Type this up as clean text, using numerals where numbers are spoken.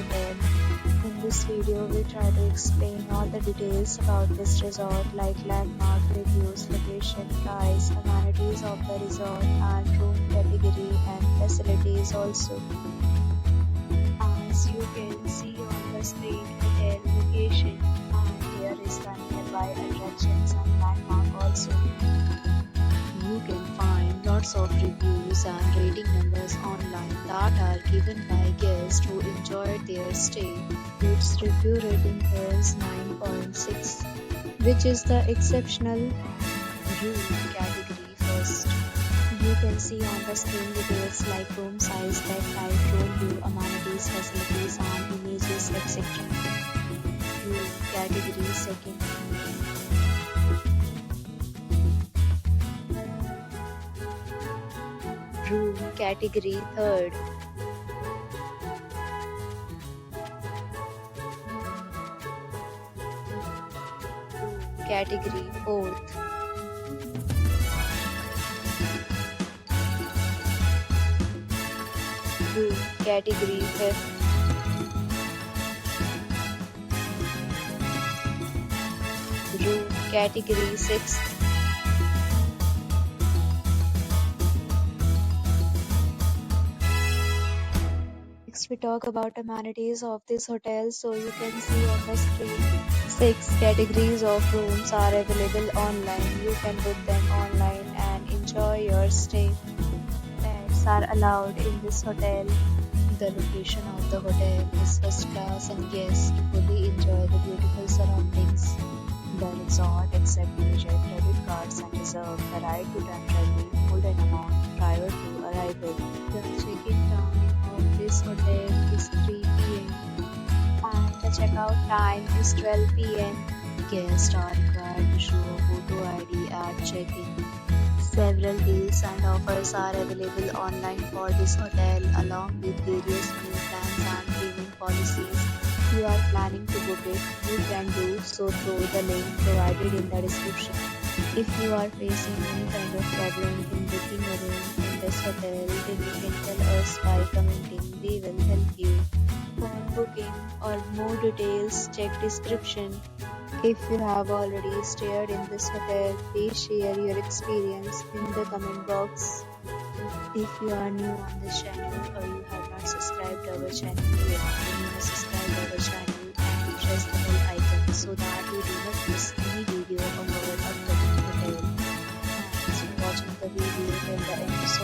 hotel. In this video, we try to explain all the details about this resort like landmark, reviews, location, price, amenities of the resort and room category and facilities also. As you can see on the screen, hotel location and here is the nearby attractions and landmark also. You can find lots of reviews and rating numbers online that are given by guests who enjoyed their stay. Its review rating is 9.6, which is the exceptional. Room category first. You can see on the screen details like room size, bed type, room view, amenities, facilities and images, etc. Room category second. Room category third. Room category fourth. Room category fifth. Room category sixth. Next we talk about amenities of this hotel, so you can see on the screen 6 categories of rooms are available online. You can book them online and enjoy your stay. Pets are allowed in this hotel. The location of the hotel is first class and guests fully enjoy the beautiful surroundings. The resort accepts major credit cards and reserves the right to temporarily hold an amount prior to arrival. The check-in time of this hotel is 3 p.m. and the checkout time is 12 p.m. Guests are required to show a photo ID at check-in. Several deals and offers are available online for this hotel along with various meal plans and payment policies. If you are planning to book it, you can do so through the link provided in the description. If you are facing any kind of problem in booking a room in this hotel, then you can tell us by commenting. We will help you. For booking or more details, check description. If you have already stayed in this hotel, please share your experience in the comment box. If you are new on this channel or you have not subscribed our channel yet, then you must subscribe our channel and press the bell icon so that you do not miss any video of our upcoming hotel. Thanks for watching the video till the end. So